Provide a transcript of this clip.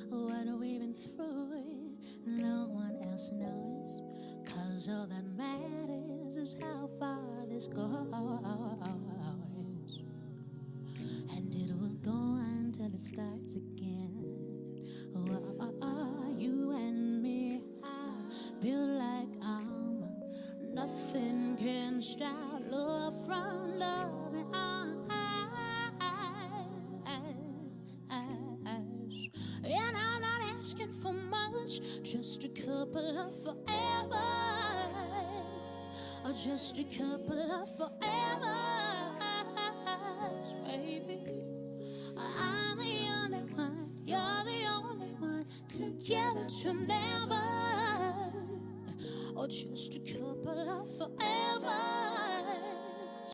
What we've been through, no one else knows. 'Cause all that matters is how far this goes. And it will go until it starts again. You and me, I feel like nothing can stop love from loving us. And I'm not asking for much, just a couple of forevers, or just a couple of forevers, baby. I'm the only one, you're the only one, together to never, or just a couple of forevers.